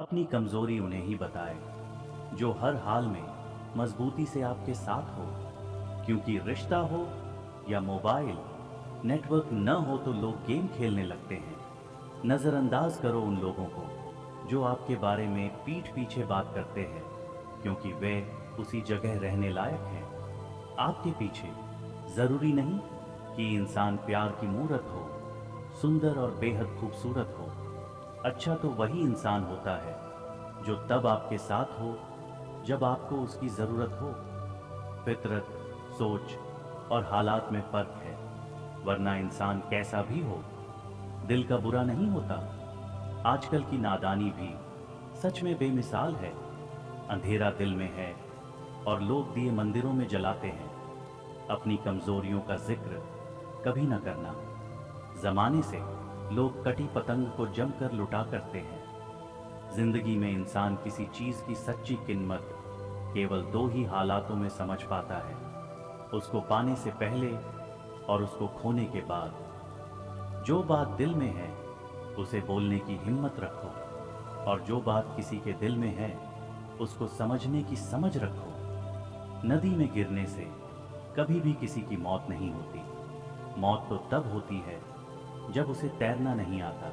अपनी कमजोरी उन्हें ही बताए, जो हर हाल में मजबूती से आपके साथ हो। क्योंकि रिश्ता हो या मोबाइल, नेटवर्क न हो तो लोग गेम खेलने लगते हैं। नज़रअंदाज करो उन लोगों को जो आपके बारे में पीठ पीछे बात करते हैं, क्योंकि वे उसी जगह रहने लायक हैं। आपके पीछे जरूरी नहीं कि इंसान प्यार की मूरत हो, सुंदर और बेहद खूबसूरत हो। अच्छा तो वही इंसान होता है जो तब आपके साथ हो जब आपको उसकी जरूरत हो। फितरत, सोच और हालात में फर्क है, वरना इंसान कैसा भी हो, दिल का बुरा नहीं होता। आजकल की नादानी भी सच में बेमिसाल है। अंधेरा दिल में है और लोग दिए मंदिरों में जलाते हैं। अपनी कमजोरियों का जिक्र कभी न करना। जमाने से लोग कटी पतंग को जमकर लुटा करते हैं। जिंदगी में इंसान किसी चीज की सच्ची कीमत केवल दो ही हालातों में समझ पाता है, उसको पाने से पहले और उसको खोने के बाद। जो बात दिल में है उसे बोलने की हिम्मत रखो, और जो बात किसी के दिल में है उसको समझने की समझ रखो। नदी में गिरने से कभी भी किसी की मौत नहीं होती। मौत तो तब होती है जब उसे तैरना नहीं आता।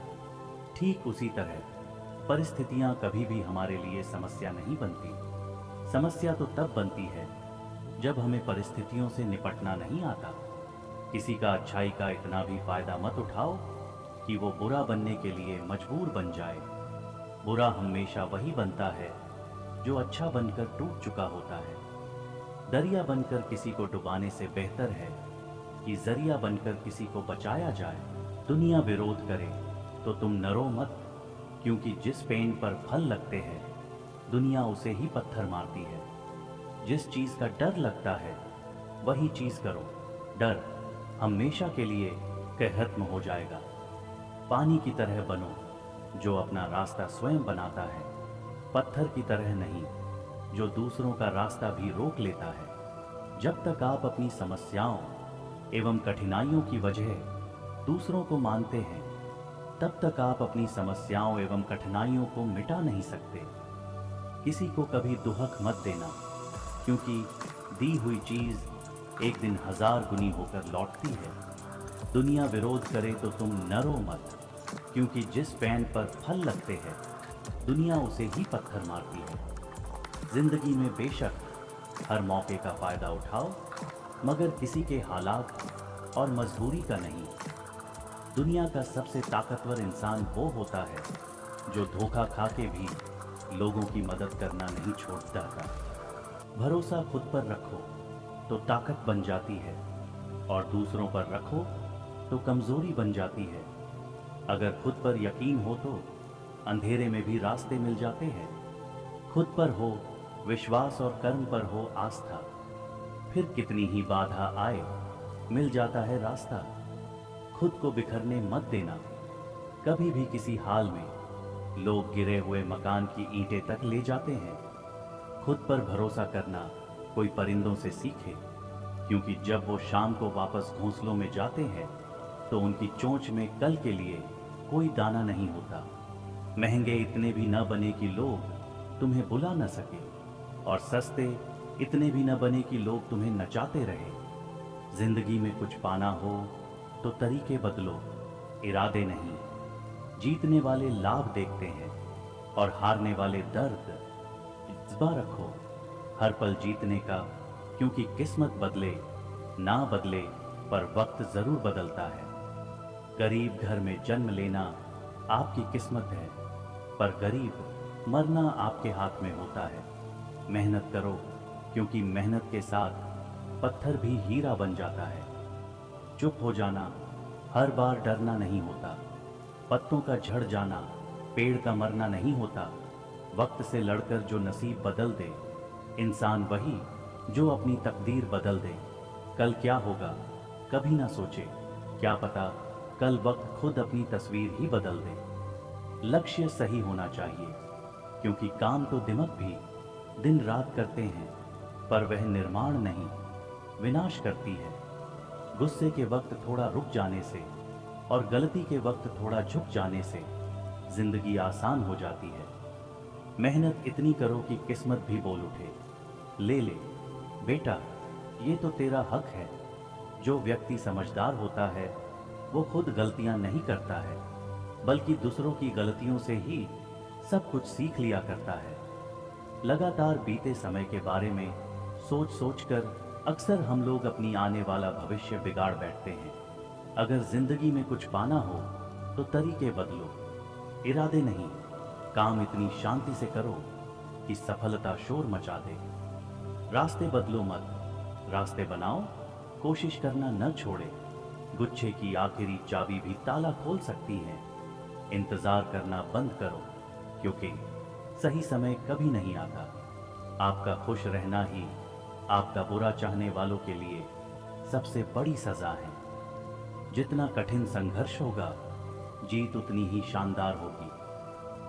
ठीक उसी तरह परिस्थितियां कभी भी हमारे लिए समस्या नहीं बनती। समस्या तो तब बनती है जब हमें परिस्थितियों से निपटना नहीं आता। किसी का अच्छाई का इतना भी फायदा मत उठाओ कि वो बुरा बनने के लिए मजबूर बन जाए। बुरा हमेशा वही बनता है जो अच्छा बनकर टूट चुका होता है। दरिया बनकर किसी को डुबाने से बेहतर है कि जरिया बनकर किसी को बचाया जाए। दुनिया विरोध करे तो तुम नरो मत, क्योंकि जिस पेड़ पर फल लगते हैं दुनिया उसे ही पत्थर मारती है। जिस चीज का डर लगता है वही चीज करो, डर हमेशा के लिए खत्म हो जाएगा। पानी की तरह बनो जो अपना रास्ता स्वयं बनाता है, पत्थर की तरह नहीं जो दूसरों का रास्ता भी रोक लेता है। जब तक आप अपनी समस्याओं एवं कठिनाइयों की वजह दूसरों को मानते हैं, तब तक आप अपनी समस्याओं एवं कठिनाइयों को मिटा नहीं सकते। किसी को कभी दुहक मत देना, क्योंकि दी हुई चीज एक दिन 1000 गुनी होकर लौटती है। दुनिया विरोध करे तो तुम नरो मत, क्योंकि जिस पेड़ पर फल लगते हैं दुनिया उसे ही पत्थर मारती है। जिंदगी में बेशक हर मौके का फायदा उठाओ, मगर किसी के हालात और मजबूरी का नहीं। दुनिया का सबसे ताकतवर इंसान वो होता है जो धोखा खा के भी लोगों की मदद करना नहीं छोड़ता था। भरोसा खुद पर रखो तो ताकत बन जाती है, और दूसरों पर रखो तो कमजोरी बन जाती है। अगर खुद पर यकीन हो तो अंधेरे में भी रास्ते मिल जाते हैं। खुद पर हो विश्वास और कर्म पर हो आस्था, फिर कितनी ही बाधा आए मिल जाता है रास्ता। खुद को बिखरने मत देना कभी भी किसी हाल में। लोग गिरे हुए मकान की ईंटें तक ले जाते हैं। खुद पर भरोसा करना कोई परिंदों से सीखे, क्योंकि जब वो शाम को वापस घोंसलों में जाते हैं तो उनकी चोंच में कल के लिए कोई दाना नहीं होता। महंगे इतने भी न बने कि लोग तुम्हें बुला न सके, और सस्ते इतने भी न बने कि लोग तुम्हें नचाते रहे। जिंदगी में कुछ पाना हो तो तरीके बदलो, इरादे नहीं। जीतने वाले लाभ देखते हैं और हारने वाले दर्द। जज्बा रखो हर पल जीतने का, क्योंकि किस्मत बदले ना बदले पर वक्त जरूर बदलता है। गरीब घर में जन्म लेना आपकी किस्मत है, पर गरीब मरना आपके हाथ में होता है। मेहनत करो, क्योंकि मेहनत के साथ पत्थर भी हीरा बन जाता है। चुप हो जाना हर बार डरना नहीं होता। पत्तों का झड़ जाना पेड़ का मरना नहीं होता। वक्त से लड़कर जो नसीब बदल दे, इंसान वही जो अपनी तकदीर बदल दे। कल क्या होगा कभी ना सोचे, क्या पता कल वक्त खुद अपनी तस्वीर ही बदल दे। लक्ष्य सही होना चाहिए, क्योंकि काम तो दिमाग भी दिन रात करते हैं, पर वह निर्माण नहीं विनाश करती है। गुस्से के वक्त थोड़ा रुक जाने से और गलती के वक्त थोड़ा झुक जाने से जिंदगी आसान हो जाती है। मेहनत इतनी करो कि किस्मत भी बोल उठे, ले ले बेटा, ये तो तेरा हक है। जो व्यक्ति समझदार होता है वो खुद गलतियां नहीं करता है, बल्कि दूसरों की गलतियों से ही सब कुछ सीख लिया करता है। लगातार बीते समय के बारे में सोच सोच कर अक्सर हम लोग अपनी आने वाला भविष्य बिगाड़ बैठते हैं। अगर जिंदगी में कुछ पाना हो तो तरीके बदलो, इरादे नहीं। काम इतनी शांति से करो कि सफलता शोर मचा दे। रास्ते बदलो मत, रास्ते बनाओ, कोशिश करना न छोड़े। गुच्छे की आखिरी चाबी भी ताला खोल सकती है। इंतजार करना बंद करो, क्योंकि सही समय कभी नहीं आता। आपका खुश रहना ही आपका बुरा चाहने वालों के लिए सबसे बड़ी सजा है। जितना कठिन संघर्ष होगा, जीत उतनी ही शानदार होगी।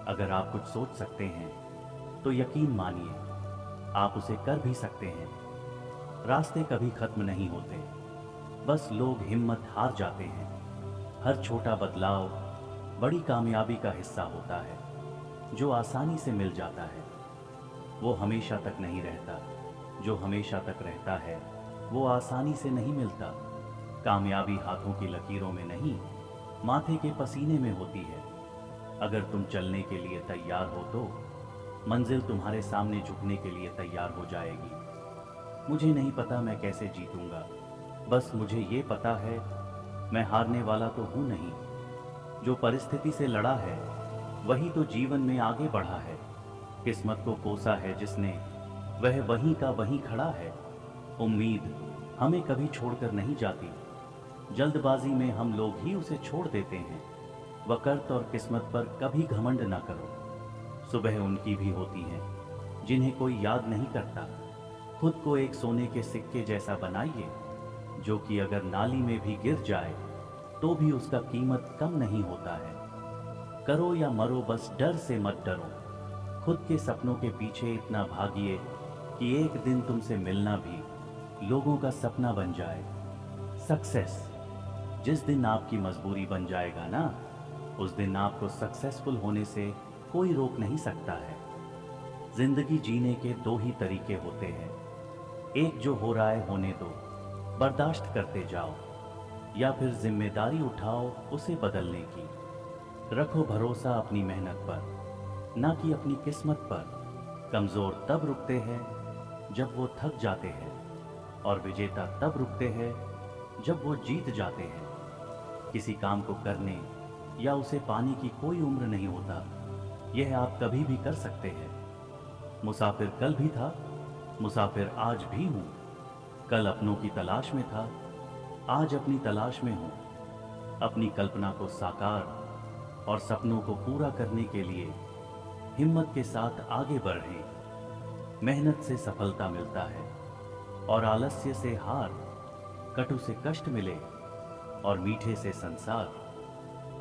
अगर आप कुछ सोच सकते हैं तो यकीन मानिए आप उसे कर भी सकते हैं। रास्ते कभी खत्म नहीं होते, बस लोग हिम्मत हार जाते हैं। हर छोटा बदलाव बड़ी कामयाबी का हिस्सा होता है। जो आसानी से मिल जाता है वो हमेशा तक नहीं रहता, जो हमेशा तक रहता है वो आसानी से नहीं मिलता। कामयाबी हाथों की लकीरों में नहीं, माथे के पसीने में होती है। अगर तुम चलने के लिए तैयार हो तो मंजिल तुम्हारे सामने झुकने के लिए तैयार हो जाएगी। मुझे नहीं पता मैं कैसे जीतूंगा, बस मुझे ये पता है मैं हारने वाला तो हूं नहीं। जो परिस्थिति से लड़ा है वही तो जीवन में आगे बढ़ा है। किस्मत को कोसा है जिसने, वह वहीं का वहीं खड़ा है। उम्मीद हमें कभी छोड़कर नहीं जाती, जल्दबाजी में हम लोग ही उसे छोड़ देते हैं। वक़्त और किस्मत पर कभी घमंड ना करो। सुबह उनकी भी होती है जिन्हें कोई याद नहीं करता। खुद को एक सोने के सिक्के जैसा बनाइए, जो कि अगर नाली में भी गिर जाए तो भी उसका कीमत कम नहीं होता है। करो या मरो, बस डर से मत डरो। खुद के सपनों के पीछे इतना भागिए कि एक दिन तुमसे मिलना भी लोगों का सपना बन जाए। सक्सेस जिस दिन आपकी मजबूरी बन जाएगा ना, उस दिन आपको सक्सेसफुल होने से कोई रोक नहीं सकता है। जिंदगी जीने के दो ही तरीके होते हैं, एक जो हो रहा है होने दो, बर्दाश्त करते जाओ, या फिर जिम्मेदारी उठाओ उसे बदलने की। रखो भरोसा अपनी मेहनत पर, ना कि अपनी किस्मत पर। कमजोर तब रुकते हैं जब वो थक जाते हैं, और विजेता तब रुकते हैं जब वो जीत जाते हैं। किसी काम को करने या उसे पाने की कोई उम्र नहीं होता, यह आप कभी भी कर सकते हैं। मुसाफिर कल भी था, मुसाफिर आज भी हूँ। कल अपनों की तलाश में था, आज अपनी तलाश में हूँ। अपनी कल्पना को साकार और सपनों को पूरा करने के लिए हिम्मत के साथ आगे बढ़ें। मेहनत से सफलता मिलता है और आलस्य से हार, कटु से कष्ट मिले और मीठे से संसार।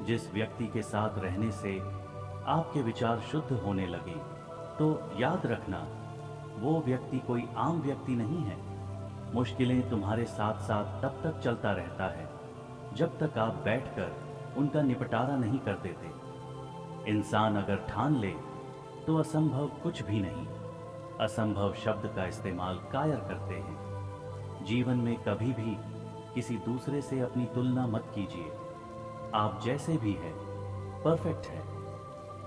जिस व्यक्ति के साथ रहने से आपके विचार शुद्ध होने लगे तो याद रखना वो व्यक्ति कोई आम व्यक्ति नहीं है। मुश्किलें तुम्हारे साथ साथ तब तक चलता रहता है जब तक आप बैठकर उनका निपटारा नहीं कर देते। इंसान अगर ठान ले तो असंभव कुछ भी नहीं। असंभव शब्द का इस्तेमाल कायर करते हैं। जीवन में कभी भी किसी दूसरे से अपनी तुलना मत कीजिए। आप जैसे भी हैं परफेक्ट है।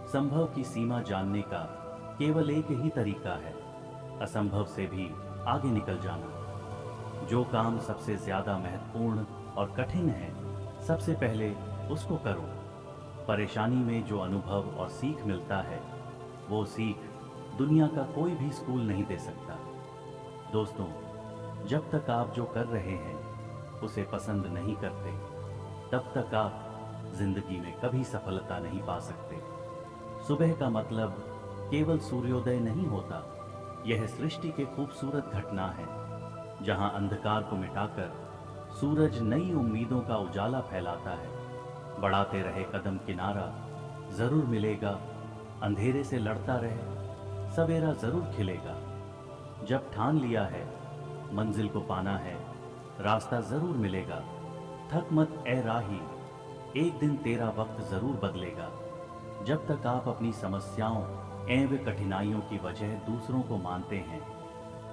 संभव की सीमा जानने का केवल एक ही तरीका है, असंभव से भी आगे निकल जाना। जो काम सबसे ज्यादा महत्वपूर्ण और कठिन है, सबसे पहले उसको करो। परेशानी में जो अनुभव और सीख मिलता है, वो सीख दुनिया का कोई भी स्कूल नहीं दे सकता। दोस्तों, जब तक आप जो कर रहे हैं उसे पसंद नहीं करते, तब तक आप जिंदगी में कभी सफलता नहीं पा सकते। सुबह का मतलब केवल सूर्योदय नहीं होता, यह सृष्टि के खूबसूरत घटना है, जहां अंधकार को मिटाकर सूरज नई उम्मीदों का उजाला फैलाता है। बढ़ाते रहे कदम किनारा, जरूर मिलेगा। अंधेरे से लड़ता रहे, सवेरा जरूर खिलेगा। जब ठान लिया है मंजिल को पाना है, रास्ता जरूर मिलेगा। थक मत ए राही, एक दिन तेरा वक्त जरूर बदलेगा। जब तक आप अपनी समस्याओं एवं कठिनाइयों की वजह दूसरों को मानते हैं,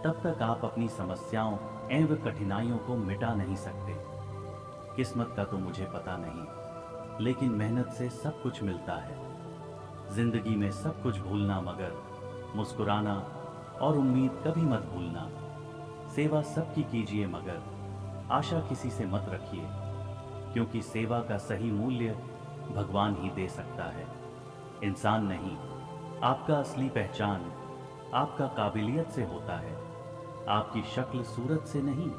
तब तक आप अपनी समस्याओं एवं कठिनाइयों को मिटा नहीं सकते। किस्मत का तो मुझे पता नहीं, लेकिन मेहनत से सब कुछ मिलता है। जिंदगी में सब कुछ भूलना, मगर मुस्कुराना और उम्मीद कभी मत भूलना। सेवा सबकी कीजिए, मगर आशा किसी से मत रखिए, क्योंकि सेवा का सही मूल्य भगवान ही दे सकता है, इंसान नहीं। आपका असली पहचान आपका काबिलियत से होता है, आपकी शक्ल सूरत से नहीं।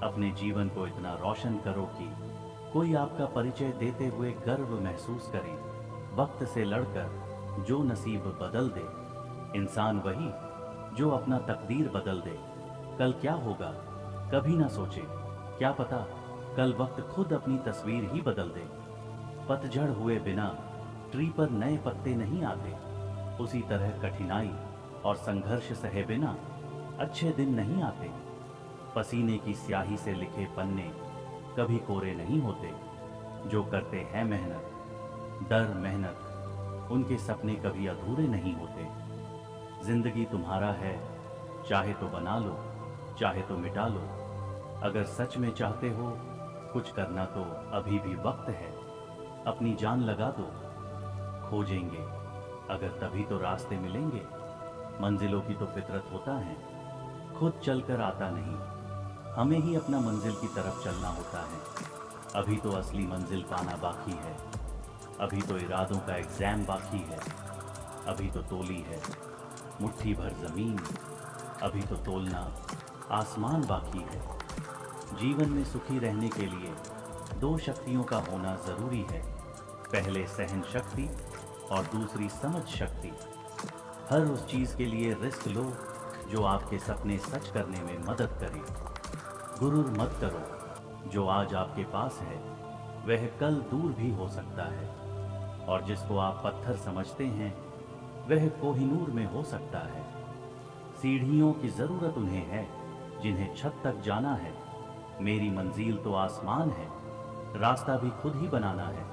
अपने जीवन को इतना रोशन करो कि कोई आपका परिचय देते हुए गर्व महसूस करे। वक्त से लड़कर जो नसीब बदल दे, इंसान वही जो अपना तकदीर बदल दे। कल क्या होगा कभी ना सोचे, क्या पता कल वक्त खुद अपनी तस्वीर ही बदल दे। पतझड़ हुए बिना ट्री पर नए पत्ते नहीं आते, उसी तरह कठिनाई और संघर्ष सहे बिना अच्छे दिन नहीं आते। पसीने की स्याही से लिखे पन्ने कभी कोरे नहीं होते। जो करते हैं मेहनत दर मेहनत, उनके सपने कभी अधूरे नहीं होते। जिंदगी तुम्हारा है, चाहे तो बना लो, चाहे तो मिटा लो। अगर सच में चाहते हो कुछ करना तो अभी भी वक्त है। अपनी जान लगा दो, खोजेंगे अगर तभी तो रास्ते मिलेंगे। मंजिलों की तो फितरत होता है, खुद चलकर आता नहीं, हमें ही अपना मंजिल की तरफ चलना होता है। अभी तो असली मंजिल पाना बाकी है, अभी तो इरादों का एग्जाम बाकी है। अभी तो तोली है मुट्ठी भर जमीन, अभी तो तोलना आसमान बाकी है। जीवन में सुखी रहने के लिए दो शक्तियों का होना जरूरी है, पहले सहन शक्ति और दूसरी समझ शक्ति। हर उस चीज के लिए रिस्क लो जो आपके सपने सच करने में मदद करे। गुरूर मत करो, जो आज आपके पास है वह कल दूर भी हो सकता है, और जिसको आप पत्थर समझते हैं वह कोहिनूर में हो सकता है। सीढ़ियों की जरूरत उन्हें है जिन्हें छत तक जाना है। मेरी मंजिल तो आसमान है, रास्ता भी खुद ही बनाना है।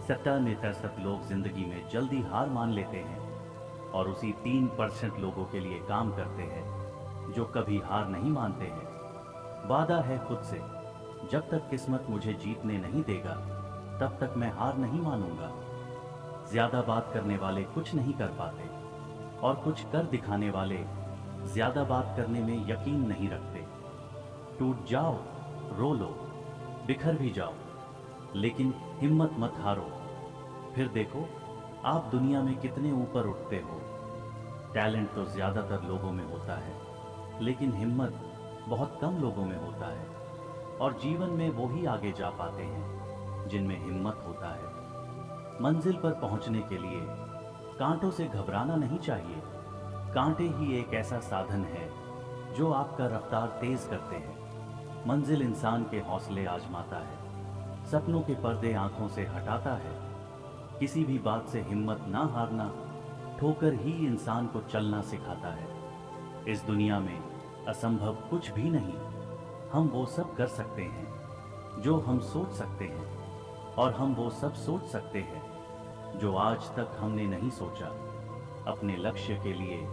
70% लोग जिंदगी में जल्दी हार मान लेते हैं और उसी 3% लोगों के लिए काम करते हैं जो कभी हार नहीं मानते हैं। वादा है खुद से, जब तक किस्मत मुझे जीतने नहीं देगा तब तक मैं हार नहीं मानूंगा। ज्यादा बात करने वाले कुछ नहीं कर पाते, और कुछ कर दिखाने वाले ज्यादा बात करने में यकीन नहीं रखते। टूट जाओ, रो लो, बिखर भी जाओ, लेकिन हिम्मत मत हारो। फिर देखो आप दुनिया में कितने ऊपर उठते हो। टैलेंट तो ज्यादातर लोगों में होता है, लेकिन हिम्मत बहुत कम लोगों में होता है, और जीवन में वो ही आगे जा पाते हैं जिनमें हिम्मत होता है। मंजिल पर पहुंचने के लिए कांटों से घबराना नहीं चाहिए। कांटे ही एक ऐसा साधन है जो आपका रफ्तार तेज करते हैं। मंजिल इंसान के हौसले आजमाता है, सपनों के पर्दे आंखों से हटाता है। किसी भी बात से हिम्मत ना हारना, ठोकर ही इंसान को चलना सिखाता है। इस दुनिया में असंभव कुछ भी नहीं। हम वो सब कर सकते हैं जो हम सोच सकते हैं, और हम वो सब सोच सकते हैं जो आज तक हमने नहीं सोचा। अपने लक्ष्य के लिए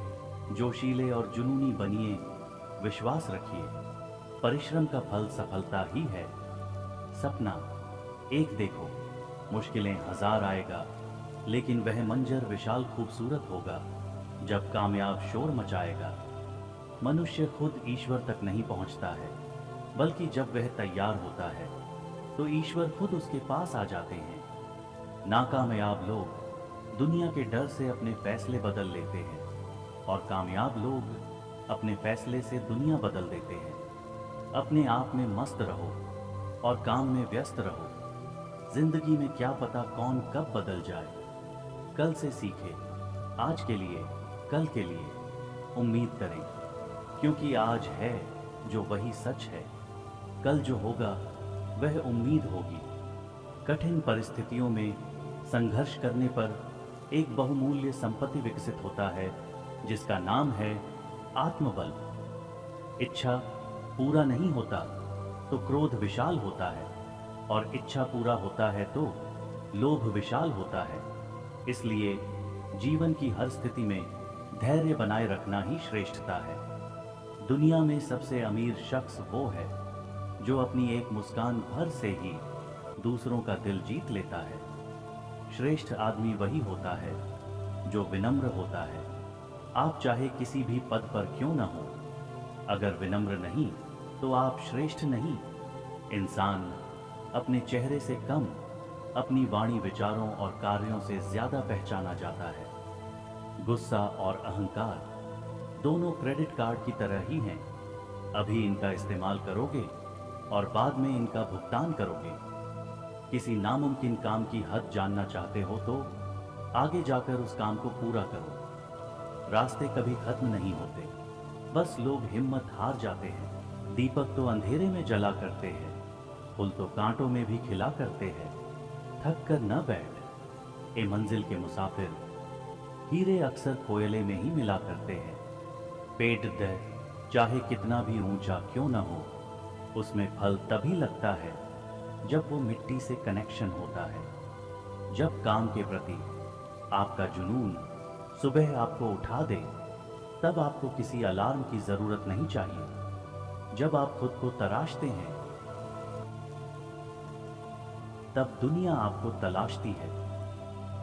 जोशीले और जुनूनी बनिए, विश्वास रखिए, परिश्रम का फल सफलता ही है। सपना एक देखो, मुश्किलें 1000 आएगा, लेकिन वह मंजर विशाल खूबसूरत होगा जब कामयाब शोर मचाएगा। मनुष्य खुद ईश्वर तक नहीं पहुंचता है, बल्कि जब वह तैयार होता है तो ईश्वर खुद उसके पास आ जाते हैं। नाकामयाब लोग दुनिया के डर से अपने फैसले बदल लेते हैं, और कामयाब लोग अपने फैसले से दुनिया बदल देते हैं। अपने आप में मस्त रहो और काम में व्यस्त रहो। जिंदगी में क्या पता कौन कब बदल जाए। कल से सीखे, आज के लिए, कल के लिए उम्मीद करें, क्योंकि आज है जो वही सच है, कल जो होगा वह उम्मीद होगी। कठिन परिस्थितियों में संघर्ष करने पर एक बहुमूल्य संपत्ति विकसित होता है जिसका नाम है आत्मबल। इच्छा पूरा नहीं होता तो क्रोध विशाल होता है, और इच्छा पूरा होता है तो लोभ विशाल होता है। इसलिए जीवन की हर स्थिति में धैर्य बनाए रखना ही श्रेष्ठता है। दुनिया में सबसे अमीर शख्स वो है जो अपनी एक मुस्कान भर से ही दूसरों का दिल जीत लेता है। श्रेष्ठ आदमी वही होता है जो विनम्र होता है। आप चाहे किसी भी पद पर क्यों न हो, अगर विनम्र नहीं तो आप श्रेष्ठ नहीं। इंसान अपने चेहरे से कम अपनी वाणी, विचारों और कार्यों से ज्यादा पहचाना जाता है। गुस्सा और अहंकार दोनों क्रेडिट कार्ड की तरह ही हैं। अभी इनका इस्तेमाल करोगे और बाद में इनका भुगतान करोगे। किसी नामुमकिन काम की हद जानना चाहते हो तो आगे जाकर उस काम को पूरा करो। रास्ते कभी खत्म नहीं होते, बस लोग हिम्मत हार जाते हैं। दीपक तो अंधेरे में जला करते हैं, फूल तो कांटों में भी खिला करते हैं। थक कर न बैठ ए मंजिल के मुसाफिर, हीरे अक्सर कोयले में ही मिला करते हैं। पेट दे चाहे कितना भी ऊंचा क्यों न हो, उसमें फल तभी लगता है जब वो मिट्टी से कनेक्शन होता है। जब काम के प्रति आपका जुनून सुबह आपको उठा दे, तब आपको किसी अलार्म की जरूरत नहीं चाहिए। जब आप खुद को तराशते हैं, तब दुनिया आपको तलाशती है।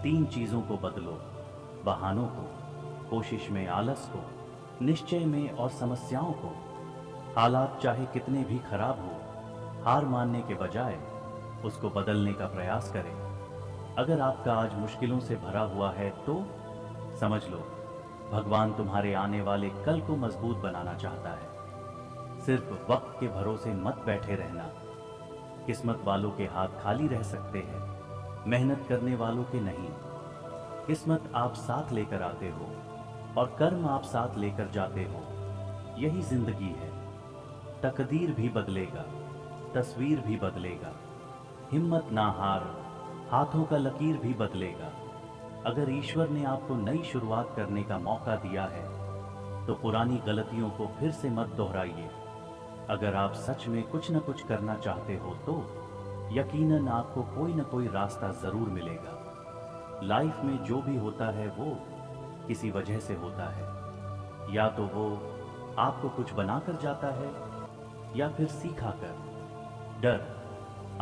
3 चीजों को बदलो, बहानों को, कोशिश में आलस को, निश्चय में और समस्याओं को। हालात चाहे कितने भी खराब हो, हार मानने के बजाय उसको बदलने का प्रयास करें। अगर आपका आज मुश्किलों से भरा हुआ है तो समझ लो भगवान तुम्हारे आने वाले कल को मजबूत बनाना चाहता है। सिर्फ वक्त के भरोसे मत बैठे रहना। किस्मत वालों के हाथ खाली रह सकते हैं, मेहनत करने वालों के नहीं। किस्मत आप साथ लेकर आते हो और कर्म आप साथ लेकर जाते हो। यही जिंदगी है। तकदीर भी बदलेगा, तस्वीर भी बदलेगा। हिम्मत ना हार, हाथों का लकीर भी बदलेगा। अगर ईश्वर ने आपको नई शुरुआत करने का मौका दिया है तो पुरानी गलतियों को फिर से मत दोहराइए। अगर आप सच में कुछ न कुछ करना चाहते हो तो यकीनन आपको कोई न कोई रास्ता जरूर मिलेगा। लाइफ में जो भी होता है वो किसी वजह से होता है। या तो वो आपको कुछ बनाकर जाता है या फिर सिखा कर। डर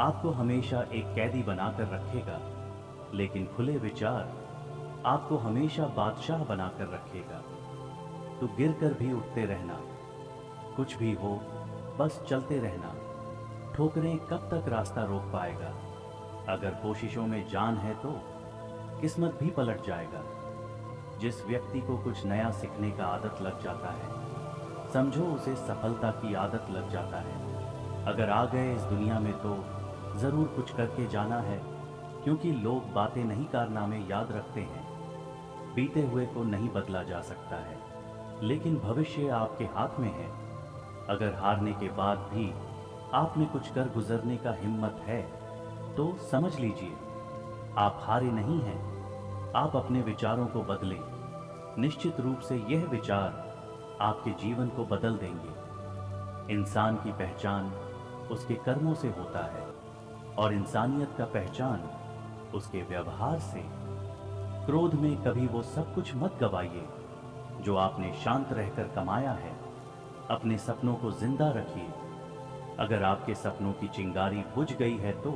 आपको हमेशा एक कैदी बनाकर रखेगा, लेकिन खुले विचार आपको हमेशा बादशाह बनाकर रखेगा। तो गिरकर भी उठते रहना, कुछ भी हो बस चलते रहना। ठोकरें कब तक रास्ता रोक पाएगा? अगर कोशिशों में जान है तो किस्मत भी पलट जाएगा। जिस व्यक्ति को कुछ नया सीखने का आदत लग जाता है, समझो उसे सफलता की आदत लग जाता है। अगर आ गए इस दुनिया में तो जरूर कुछ करके जाना है, क्योंकि लोग बातें नहीं कारनामे याद रखते हैं। बीते हुए को नहीं बदला जा सकता है, लेकिन भविष्य आपके हाथ में है। अगर हारने के बाद भी आप में कुछ कर गुजरने का हिम्मत है तो समझ लीजिए आप हारे नहीं हैं। आप अपने विचारों को बदलें। निश्चित रूप से यह विचार आपके जीवन को बदल देंगे। इंसान की पहचान उसके कर्मों से होता है और इंसानियत का पहचान उसके व्यवहार से। क्रोध में कभी वो सब कुछ मत गवाइए जो आपने शांत रहकर कमाया है। अपने सपनों को जिंदा रखिए। अगर आपके सपनों की चिंगारी बुझ गई है तो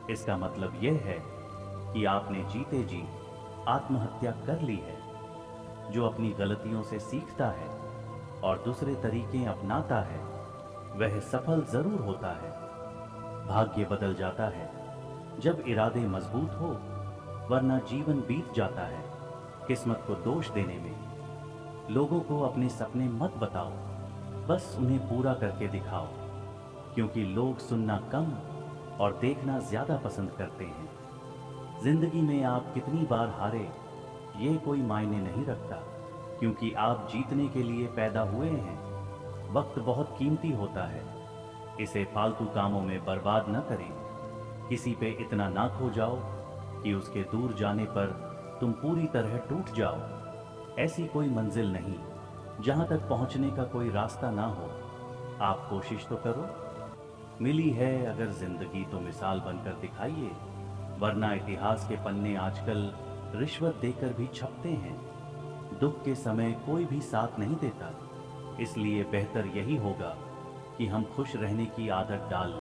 इसका मतलब यह है कि आपने जीते जी आत्महत्या कर ली है। जो अपनी गलतियों से सीखता है और दूसरे तरीके अपनाता है वह सफल जरूर होता है। भाग्य बदल जाता है जब इरादे मजबूत हो, वरना जीवन बीत जाता है किस्मत को दोष देने में। लोगों को अपने सपने मत बताओ, बस उन्हें पूरा करके दिखाओ, क्योंकि लोग सुनना कम और देखना ज्यादा पसंद करते हैं। जिंदगी में आप कितनी बार हारे ये कोई मायने नहीं रखता, क्योंकि आप जीतने के लिए पैदा हुए हैं। वक्त बहुत कीमती होता है, इसे फालतू कामों में बर्बाद न करें। किसी पे इतना ना खो जाओ कि उसके दूर जाने पर तुम पूरी तरह टूट जाओ। ऐसी कोई मंजिल नहीं जहां तक पहुंचने का कोई रास्ता ना हो। आप कोशिश तो करो। मिली है अगर जिंदगी तो मिसाल बनकर दिखाइए, वरना इतिहास के पन्ने आजकल रिश्वत देकर भी छपते हैं। दुख के समय कोई भी साथ नहीं देता, इसलिए बेहतर यही होगा कि हम खुश रहने की आदत डाल लें।